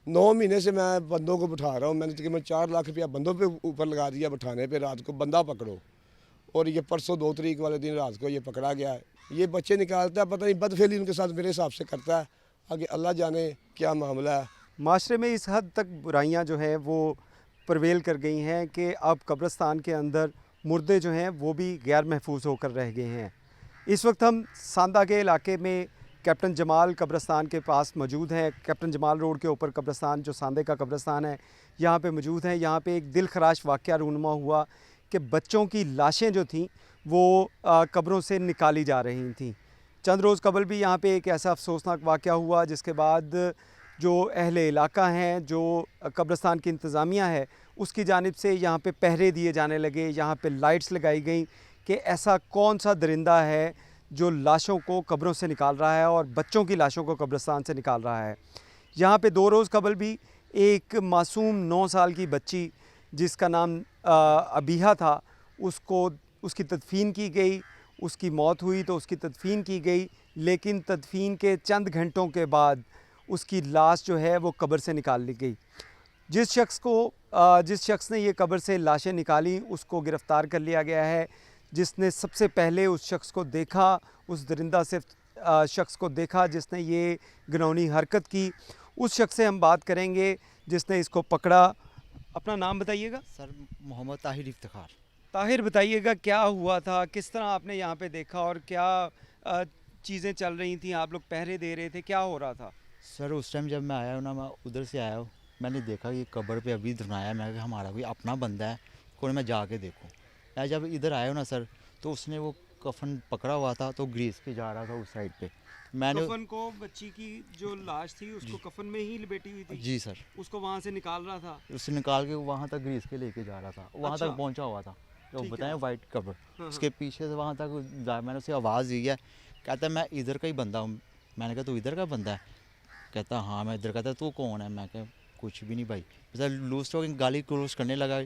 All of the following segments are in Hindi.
9 महीने से मैं बंदों को बिठा रहा हूँ। मैंने तकरीबन 4 लाख रुपया बंदों पे ऊपर लगा दिया बिठाने पे, रात को बंदा पकड़ो। और ये परसों 2 तारीख वाले दिन रात को ये पकड़ा गया है। ये बच्चे निकालता है, पता नहीं बदफेली उनके साथ मेरे हिसाब से करता है। आगे अल्लाह जाने क्या मामला है। माशरे में इस हद तक बुराइयां जो हैं वो प्रवेल कर गई हैं कि अब कब्रिस्तान के अंदर मुर्दे जो हैं वो भी गैर महफूज होकर रह गए हैं। इस वक्त हम सांदा के इलाके में कैप्टन जमाल कब्रिस्तान के पास मौजूद हैं। कैप्टन जमाल रोड के ऊपर कब्रिस्तान जो सांदे का कब्रिस्तान है यहाँ पे मौजूद हैं। यहाँ पे एक दिल खराश वाक़या रूनुमा हुआ कि बच्चों की लाशें जो थीं वो कब्रों से निकाली जा रही थीं। चंद रोज़ कबल भी यहाँ पे एक ऐसा अफसोसनाक वाक़या हुआ जिसके बाद जो अहले इलाका हैं, जो कब्रिस्तान की इंतज़ामिया है, उसकी जानिब से यहाँ पे पहरे दिए जाने लगे, यहाँ पे लाइट्स लगाई गई कि ऐसा कौन सा दरिंदा है जो लाशों को कब्रों से निकाल रहा है और बच्चों की लाशों को कब्रिस्तान से निकाल रहा है। यहाँ पे 2 रोज़ कबल भी एक मासूम 9 साल की बच्ची जिसका नाम अबीहा था, उसको उसकी तदफीन की गई। उसकी मौत हुई तो उसकी तदफीन की गई, लेकिन तदफीन के चंद घंटों के बाद उसकी लाश जो है वो कब्र से निकाल ली गई। जिस शख्स ने ये कब्र से लाशें निकाली उसको गिरफ़्तार कर लिया गया है। जिसने सबसे पहले उस शख्स को देखा, उस दरिंदा से शख्स को देखा जिसने ये घिनौनी हरकत की, उस शख्स से हम बात करेंगे जिसने इसको पकड़ा। अपना नाम बताइएगा। सर मोहम्मद ताहिर इफ्तिखार। ताहिर, बताइएगा क्या हुआ था, किस तरह आपने यहाँ पे देखा और क्या चीज़ें चल रही थी, आप लोग पहरे दे रहे थे, क्या हो रहा था? सर उस टाइम जब मैं आया हूँ ना, मैं उधर से आया हूँ, मैंने देखा कि कब्र पे अभी दफनाया। मैं कहा हमारा कोई अपना बंदा है, कोई मैं जाके देखूँ। मैं जब इधर आया हूँ ना सर, तो उसने वो कफन पकड़ा हुआ था तो ग्रीस के जा रहा था उस साइड पे। मैंने कफन को, बच्ची की जो लाश थी उसको कफन में ही लिपेटी हुई थी? जी सर। उसको वहाँ से निकाल रहा था? उससे निकाल के वहाँ तक ग्रीस के लेके जा रहा था, वहाँ अच्छा। तक पहुँचा हुआ था जो ठीक बताया है। वाइट कब्र। हाँ, उसके पीछे से वहाँ तक मैंने उसे आवाज़ दी है। कहता है मैं इधर का ही बंदा हूँ। मैंने कहा तू इधर का बंदा है? कहता हाँ मैं इधर। कहता तू कौन है? मैं कहा कुछ भी नहीं भाई। बस लूज टॉकिंग, गाली क्लोज करने लगा,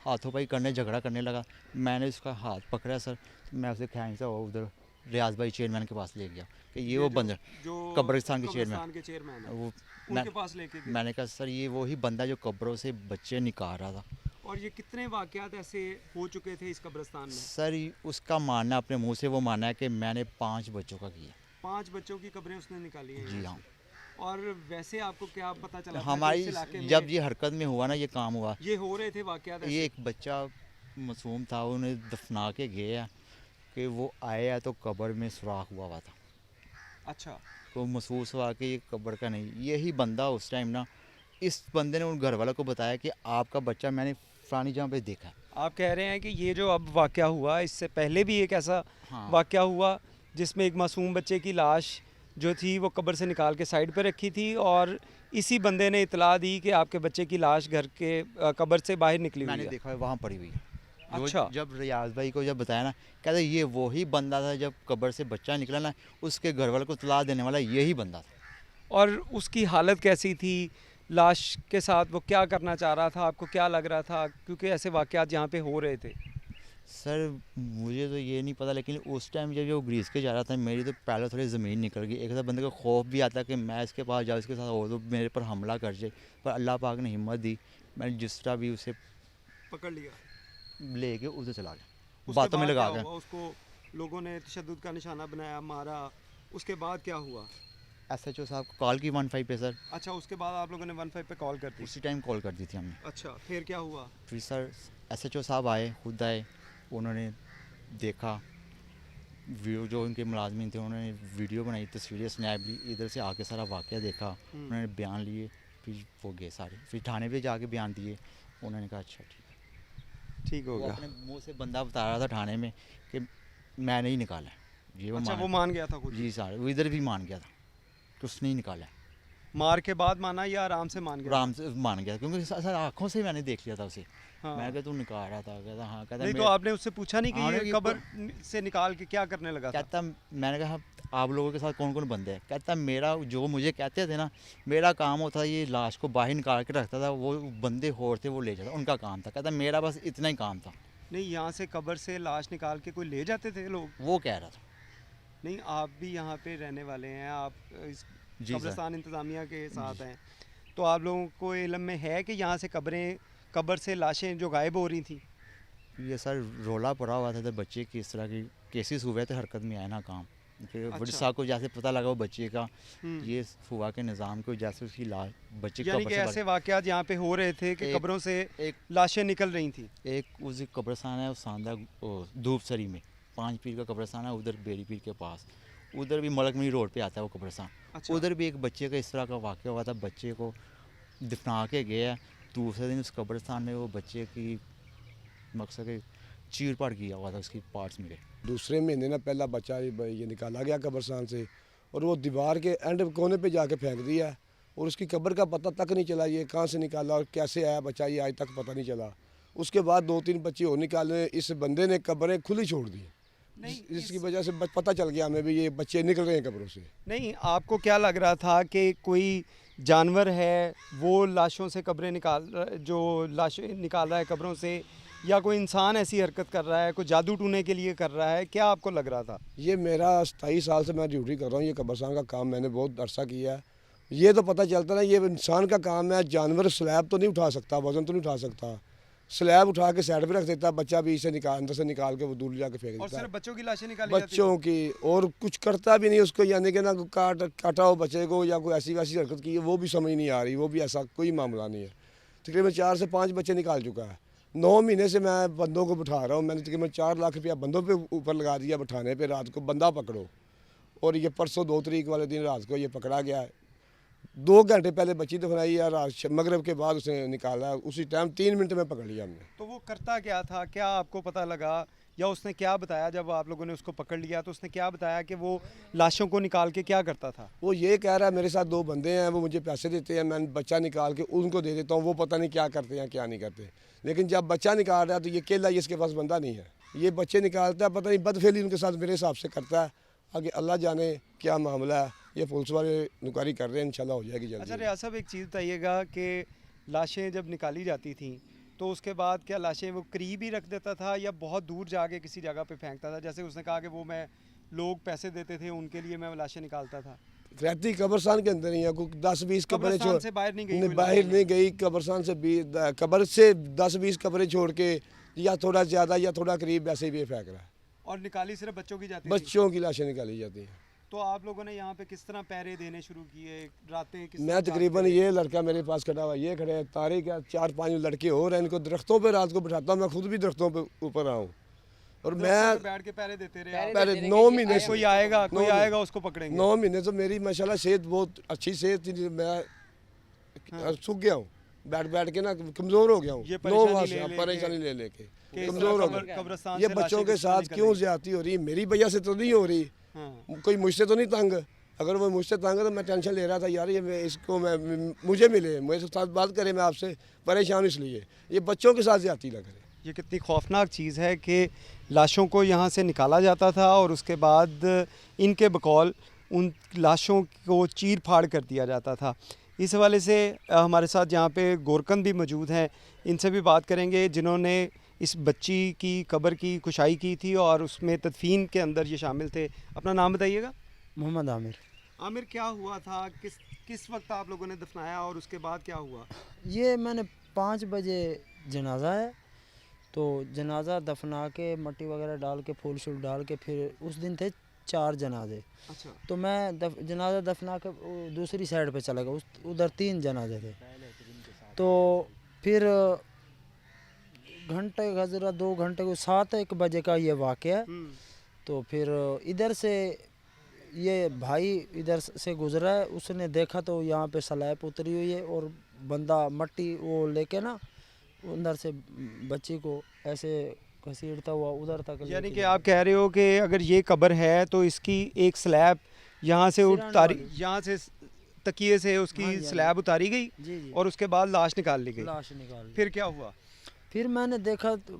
हाथों पाई करने, झगड़ा करने लगा। मैंने उसका हाथ पकड़ा सर, तो मैं उसे खींचा हुआ उधर रियाज भाई चेयरमैन के पास ले गया कि ये वो बंदा जो कब्रिस्तान के चेयरमैन है, वो उनके पास लेके गए। मैंने कहा सर ये वही बंदा जो कब्रों से बच्चे निकाल रहा था। और ये कितने वाक़यात ऐसे हो चुके थे इस कब्रिस्तान में? सर उसका मानना, अपने मुंह से वो मानना है कि मैंने 5 बच्चों का किया। 5 बच्चों की कब्रें उसने निकाली हैं जी यहाँ हाँ। से। और वैसे आपको क्या पता चला था कि हमारी इस इलाके में जब ये हरकत में हुआ ना, ये काम हुआ, ये हो रहे थे वाक़यात ये ऐसे? एक बच्चा मासूम था, उन्हें दफना के गए हैं कि वो आए हैं तो कब्र में सुराख हुआ था। अच्छा। तो महसूस हुआ कि ये कब्र का नहीं, यही बंदा उस टाइम ना, इस बंदे ने उन घर वालों को बताया कि आपका बच्चा मैंने फलानी जगह पे देखा है। आप कह रहे हैं कि ये जो अब वाक़या हुआ, इससे पहले भी एक ऐसा हाँ वाक़या हुआ जिसमें एक मासूम बच्चे की लाश जो थी वो कब्र से निकाल के साइड पे रखी थी और इसी बंदे ने इतला दी कि आपके बच्चे की लाश घर के कब्र से बाहर निकली हुई मैंने है। देखा है वहाँ पड़ी हुई है। अच्छा। जब रियाज भाई को जब बताया ना, कहते ये वही बंदा था, जब कब्र से बच्चा निकला ना, उसके घर वालों को इतला देने वाला यही बंदा था। और उसकी हालत कैसी थी लाश के साथ? वो क्या करना चाह रहा था, आपको क्या लग रहा था? क्योंकि ऐसे वाक़यात यहाँ पे हो रहे थे। सर मुझे तो ये नहीं पता, लेकिन उस टाइम जब वो ग्रीस के जा रहा था, मेरी तो पहले थोड़ी ज़मीन निकल गई। एक ऐसा बंदे को खौफ भी आता कि मैं इसके पास जाऊँ, इसके साथ हो तो मेरे पर हमला कर जाए, पर अल्लाह पाक ने हिम्मत दी। मैंने जिस तरह भी उसे पकड़ लिया, लेके उधर चला गया, उसके बातों में बाद लगा क्या के। हुआ? उसको लोगों ने तशद्दुद का निशाना बनाया, मारा, उसके बाद क्या हुआ? SHO साहब को कॉल की 15 पे सर। अच्छा, उसके बाद आप लोगों ने 15 पे कॉल कर दी? उसी टाइम कॉल कर दी थी हमने। अच्छा, फिर क्या हुआ? फिर सर SHO साहब आए, खुद आए, उन्होंने देखा वीडियो, जो उनके मुलाजमीन थे उन्होंने वीडियो बनाई, तस्वीरें स्नैप ली, इधर से आके सारा वाक़या देखा, उन्होंने बयान लिए, फिर वो गए सारे, फिर थाने पे जाके बयान दिए। उन्होंने कहा अच्छा ठीक हो वो गया। अपने मुंह से बंदा बता रहा था थाने में कि मैं नहीं निकाला है, ये वो अच्छा, वो मान गया था खुद? जी सर, वो इधर भी मान गया था कि उसने ही निकाला है। मार के बाद माना या आराम से मान गया? आराम से मान गया, क्योंकि सर आँखों से मैंने देख लिया था उसे। हाँ। मैं कहा तू निकाल रहा था, कहता हाँ, कहता नहीं तो आपने उससे पूछा नहीं कि हाँ, ये नहीं, कब्र से निकाल के क्या करने लगा था? कहता मैंने कहा आप लोगों के साथ कौन कौन बंदे हैं? कहता मेरा जो मुझे कहते थे ना, मेरा काम होता ये लाश को बाहर निकाल के रखता था, वो बंदे और थे वो ले जाता, उनका काम था। कहता मेरा बस इतना ही काम था। नहीं, यहाँ से कब्र से लाश निकाल के कोई ले जाते थे लोग? वो कह रहा था। नहीं, आप भी यहाँ पे रहने वाले हैं, आप इस जी सर। कब्रिस्तान इंतज़ामिया के साथ हैं, तो आप लोगों को इल्म में है कि यहाँ से कब्र से लाशें जो गायब हो रही थी? ये सर रोला पड़ा हुआ था तो बच्चे की इस तरह की केसेस हुए थे, हरकत में आया ना काम। फिर बड़ी अच्छा। साहब को जैसे पता लगा वो बच्चे का हम्म। ये फुआ के निज़ाम को जैसे उसकी लाश बच्चे यानी कब्र कि से ऐसे वाक़यात यहाँ पे हो रहे थे कि एक- कब्रों से एक लाशें निकल रही थी। एक उस कब्रस्तान है सांदा धूपसरी में 5 पीर का कब्रस्तान है, उधर बेड़ी पीर के पास। उधर भी मलकमनी रोड पे आता है वो कब्रस्तान। अच्छा। उधर भी एक बच्चे का इस तरह का वाक़या हुआ था, बच्चे को दफना के गया, दूसरे दिन उस कब्रस्तान में वो बच्चे की मकसद के चीर फाड़ किया हुआ था, उसकी पार्ट्स मिले। दूसरे महीने ना पहला बच्चा ये निकाला गया कब्रस्तान से और वो दीवार के एंड कोने पे जाके फेंक दिया और उसकी कब्र का पता तक नहीं चला, ये कहाँ से निकाला और कैसे आया बच्चा, ये आज तक पता नहीं चला। उसके बाद 2-3 बच्चे और निकाले, इस बंदे ने कब्रें खुली छोड़ दी, जिसकी वजह से पता चल गया हमें भी ये बच्चे निकल रहे हैं कब्रों से। नहीं, आपको क्या लग रहा था कि कोई जानवर है वो लाशों से कब्रें जो लाशें निकाल रहा है कब्रों से, या कोई इंसान ऐसी हरकत कर रहा है, कोई जादू टूने के लिए कर रहा है, क्या आपको लग रहा था? ये मेरा 27 साल से मैं ड्यूटी कर रहा हूँ, ये कब्रस्तान का काम मैंने बहुत अरसा किया है। ये तो पता चलता ना ये इंसान का काम है, जानवर स्लैब तो नहीं उठा सकता, वजन तो नहीं उठा सकता, स्लैब उठा के साइड पे रख देता, बच्चा भी इसे निकाल अंदर से निकाल के वो दूर जाके फेंक और देता है सिर्फ बच्चों की लाशें निकाली जाती बच्चों की, और कुछ करता भी नहीं उसको, यानी कि ना काटा हो बच्चे को या कोई ऐसी वैसी हरकत की है वो भी समझ नहीं आ रही, वो भी ऐसा कोई मामला नहीं है। तकरीबन 4 से 5 बच्चे निकाल चुका है। 9 महीने से मैं बंदों को बिठा रहा हूँ, मैंने तकरीबन 4 लाख रुपया बंदों पे ऊपर लगा दिया बिठाने पे, रात को बंदा पकड़ो। और ये परसों 2 तारीख वाले दिन रात को ये पकड़ा गया है। 2 घंटे पहले बच्ची दफनाई है, रात मगरब के बाद उसे निकाला, उसी टाइम 3 मिनट में पकड़ लिया हमने। तो वो करता क्या था, क्या आपको पता लगा, या उसने क्या बताया जब आप लोगों ने उसको पकड़ लिया? तो उसने क्या बताया कि वो लाशों को निकाल के क्या करता था? वो ये कह रहा है मेरे साथ 2 बंदे हैं, वो मुझे पैसे देते हैं, मैं बच्चा निकाल के उनको दे देता हूँ, वो पता नहीं क्या करते हैं क्या नहीं करते। लेकिन जब बच्चा निकाल रहा है तो ये केला, ये इसके पास बंदा नहीं है, ये बच्चे निकालता है, पता नहीं बदफेली उनके साथ मेरे हिसाब से करता है। आगे अल्लाह जाने क्या मामला है, ये पुलिस वाले नुकारी कर रहे हैं, इंशाल्लाह हो जाएगी अच्छा जल्दी। रियाज साहब, एक चीज़ बताइएगा कि लाशें जब निकाली जाती थीं तो उसके बाद क्या लाशें वो करीब ही रख देता था या बहुत दूर जाके किसी जगह पे फेंकता था? जैसे उसने कहा कि वो मैं लोग पैसे देते थे उनके लिए मैं लाशें निकालता था। रहती कब्रस्तान के अंदर ही है, कोई 10-20 कब्रें कब्रिस्तान छोड़ से बाहर नहीं गई कोई बाहर लाश? नहीं गई कब्रस्तान से, कब्र से 10-20 कब्रें छोड़ के या थोड़ा ज़्यादा या थोड़ा करीब वैसे भी ये फेंक रहा है। और निकाली सिर्फ बच्चों की जाती थी? बच्चों की लाशें निकाली जाती हैं। तो आप लोगों ने यहाँ पे किस तरह पहरे देने शुरू किए, रातें किस मैं तरह तकरीबन जागते? ये लड़का मेरे पास खड़ा हुआ, ये खड़े हैं, तारिक है, 4-5 लड़के और हैं, इनको दरख्तों पे रात को बिठाता हूँ, मैं खुद भी दरख्तों पे ऊपर आऊँ और दरख्तों मैं पे बैठ के पहरे देते रहे आप? पहले 9 महीने से कोई आएगा कोई 9 आएगा उसको पकड़ेंगे? 9 महीने तो मेरी माशाल्लाह सेहत बहुत अच्छी सेहत थी, मैं सूख गया हूँ, बैठ बैठ के ना कमज़ोर हो गया हूँ। ये 9 माह परेशानी से ले लेके- परेशानी ले लेके कि इस कमज़ोर तरह हो गया। कब्रिस्तान ये से बच्चों लाशें के किस तरह साथ निकल क्यों रही? ज्यादती हो रही है? मेरी वजह से तो नहीं हो रही, हाँ। कोई मुझसे तो नहीं तंग। अगर वो मुझसे तंग है तो मैं टेंशन ले रहा था, यार ये मुझे मिले, मेरे साथ बात करे, मैं आपसे परेशान इसलिए, ये बच्चों के साथ ज्यादती लग रही है। ये कितनी खौफनाक चीज़ है कि लाशों को यहाँ से निकाला जाता था और उसके बाद इनके बकौल उन लाशों को चीर फाड़ कर दिया जाता था। इस हवाले से हमारे साथ यहाँ पे गोरकंद भी मौजूद हैं, इनसे भी बात करेंगे जिन्होंने इस बच्ची की कब्र की कुशाई की थी और उसमें तदफीन के अंदर ये शामिल थे। अपना नाम बताइएगा। मोहम्मद आमिर। आमिर, क्या हुआ था, किस वक्त आप लोगों ने दफनाया और उसके बाद क्या हुआ? ये मैंने 5 बजे जनाजा है, तो जनाजा दफना के मट्टी वगैरह डाल के फूल शूल डाल के फिर उस दिन थे 4 जनाजे। अच्छा। तो मैं जनाजा दफना के दूसरी साइड पे चला गया, उधर 3 जनाजे थे। तो फिर घंटे गजरा 2 घंटे को 7-1 बजे का ये वाक़या। तो फिर इधर से ये भाई इधर से गुजरा है, उसने देखा तो यहाँ पे स्लैब उतरी हुई है और बंदा मट्टी वो लेके ना अंदर से बच्ची को ऐसे घसीटता हुआ उधर तक यानी लेके कि आप कह रहे हो कि अगर ये कब्र है तो इसकी एक स्लैब यहाँ से सिराने उतारी, वाली। यहाँ से तकिए से उसकी हाँ जी, हाँ जी। स्लैब उतारी गई जी जी और उसके बाद लाश निकाल ली गई। लाश निकाल ली। फिर क्या हुआ? फिर मैंने देखा तो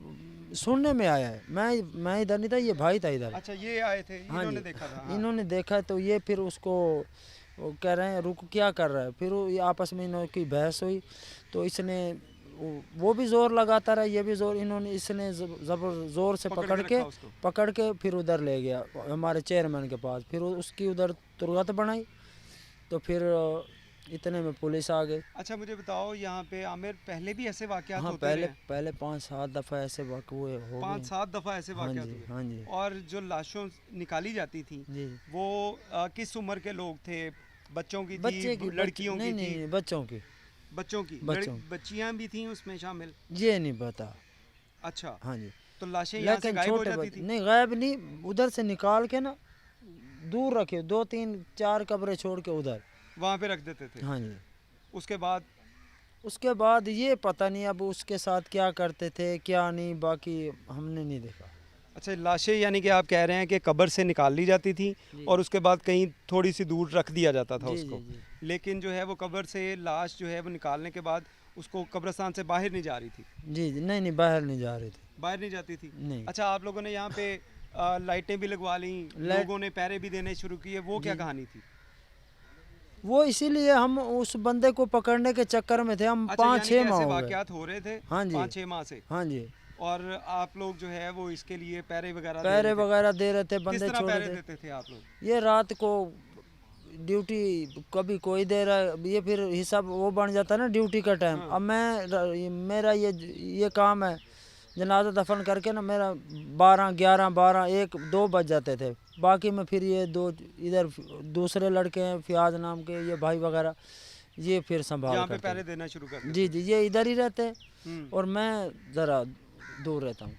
सुनने में आया है, मैं इधर नहीं था, ये भाई था इधर। अच्छा, ये आए थे, हाँ इन्होंने जी। देखा था। हाँ। इन्होंने देखा तो ये फिर उसको वो कह रहे हैं रुक, क्या कर रहा है? फिर ये आपस में इन्हों की बहस हुई, तो इसने वो भी ज़ोर लगाता रहा, ये भी ज़ोर, इन्होंने इसने ज़बर ज़ोर से पकड़ पकड़ के के रखा उसको। पकड़ के फिर उधर ले गया हमारे चेयरमैन के पास। फिर उसकी उधर तुरगत बनाई, तो फिर इतने में पुलिस आ गई। अच्छा मुझे बताओ, यहाँ पे आमिर पहले भी ऐसे वाक़यात हाँ, होते पहले रहे? पहले 5-7 दफ़ा ऐसे हुए हो गए। 5-7 दफ़ा ऐसे हाँ वाक़यात जी, हुए? हाँ जी। और जो लाशों निकाली जाती थी जी, वो किस उम्र के लोग थे? बच्चों की बच्चे थी, की लड़कियों नहीं की नहीं थी? नहीं, बच्चों की। बच्चों की? बच्चों। बच्चियाँ भी थीं उसमें शामिल? ये नहीं पता। अच्छा, हाँ जी। तो लाशें यहाँ से लेकिन गायब हो छोटे जाती बच्चे थी? नहीं, गायब नहीं, उधर से निकाल के ना दूर रखे, 2-3-4 कब्रें छोड़ के उधर। वहाँ पे रख देते थे? हाँ जी। उसके बाद? उसके बाद ये पता नहीं अब उसके साथ क्या करते थे क्या नहीं, बाकी हमने नहीं देखा। अच्छा, लाशें यानी कि आप कह रहे हैं कि कब्र से निकाल ली जाती थी जी। और उसके बाद कहीं थोड़ी सी दूर रख दिया जाता था जी, उसको, जी, जी। लेकिन जो है वो कब्र से लाश जो है वो निकालने के बाद उसको कब्रिस्तान से बाहर नहीं जा रही थी? जी, जी, नहीं नहीं, बाहर नहीं जा रहे थे। बाहर नहीं जाती थी? नहीं। अच्छा, आप लोगों ने यहाँ पे लाइटें भी लगवा ली, लोगों ने पहरे भी देने शुरू किए, वो क्या कहानी थी? वो इसीलिए हम उस बंदे को पकड़ने के चक्कर में थे, हम अच्छा, यानी कि 5-6 माह ऐसे हो गए। वाकयात हो रहे थे हाँ जी। 5-6 माह से, हाँ जी, और आप लोग जो है वो इसके लिए पहरे वगैरह दे पैरे रहे थे? वगैरह दे रहे थे, किस बंदे तरह छोड़े पहरे थे। देते थे आप लोग? ये रात को ड्यूटी कभी कोई दे रहा है, ये फिर हिसाब वो बन जाता है ना ड्यूटी का टाइम। हाँ। अब मेरा ये काम है, जनाजा दफन करके ना मेरा 12-11-12-1-2 बज जाते थे। बाकी में फिर ये दो इधर दूसरे लड़के हैं फियाज नाम के, ये भाई वगैरह, ये फिर संभाल यहाँ पे करते पहरे हैं। देना शुरू कर दिया? जी जी, ये इधर ही रहते हैं हम्म। और मैं ज़रा दूर रहता हूँ।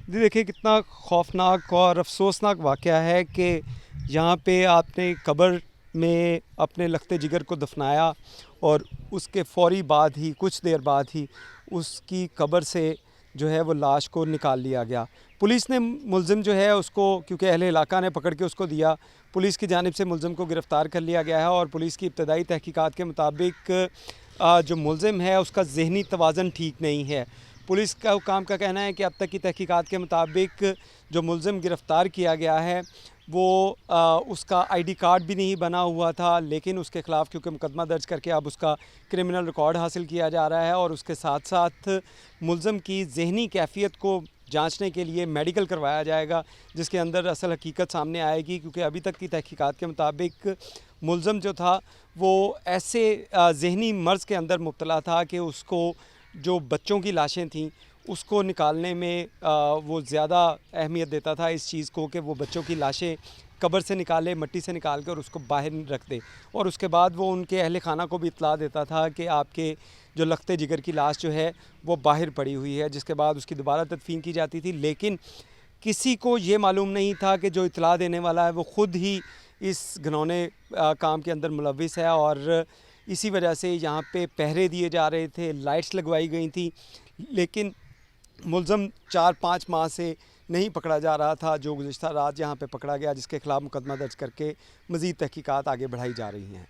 जी देखिए, कितना खौफनाक और अफसोसनाक वाक़या है कि यहाँ पे आपने कब्र में अपने लखते जिगर को दफनाया और उसके फ़ौरी बाद ही, कुछ देर बाद ही उसकी कब्र से जो है वो लाश को निकाल लिया गया। पुलिस ने मुलज़िम जो है उसको, क्योंकि अहले इलाका ने पकड़ के उसको दिया, पुलिस की जानिब से मुलज़िम को गिरफ़्तार कर लिया गया है और पुलिस की इब्तदाई तहकीकात के मुताबिक जो मुलज़िम है उसका ज़हनी तवाज़न ठीक नहीं है। पुलिस का हुकाम का कहना है कि अब तक की तहकीकात के मुताबिक जो मुलज़िम गिरफ़्तार किया गया है वो उसका आईडी कार्ड भी नहीं बना हुआ था, लेकिन उसके ख़िलाफ़ क्योंकि मुकदमा दर्ज करके अब उसका क्रिमिनल रिकॉर्ड हासिल किया जा रहा है और उसके साथ साथ मुलज़िम की ज़हनी कैफ़ियत को जांचने के लिए मेडिकल करवाया जाएगा, जिसके अंदर असल हकीकत सामने आएगी। क्योंकि अभी तक की तहकीकात के मुताबिक मुलज़िम जो था वो ऐसे ज़हनी मर्ज़ के अंदर मुब्तला था कि उसको जो बच्चों की लाशें थीं उसको निकालने में वो ज़्यादा अहमियत देता था इस चीज़ को कि वो बच्चों की लाशें कब्र से निकाले, मिट्टी से निकाल कर उसको बाहर रख दे, और उसके बाद वो उनके अहले खाना को भी इत्तला देता था कि आपके जो लखते जिगर की लाश जो है वो बाहर पड़ी हुई है, जिसके बाद उसकी दोबारा तदफीन की जाती थी। लेकिन किसी को ये मालूम नहीं था कि जो इत्तला देने वाला है वो ख़ुद ही इस घिनौने काम के अंदर मुलव्विस है, और इसी वजह से यहाँ पे पहरे दिए जा रहे थे, लाइट्स लगवाई गई थी, लेकिन मुलज़म 4-5 माह से नहीं पकड़ा जा रहा था, जो गुज़िश्ता रात यहाँ पे पकड़ा गया, जिसके ख़िलाफ़ मुकदमा दर्ज करके मज़ीद तहकीकात आगे बढ़ाई जा रही हैं।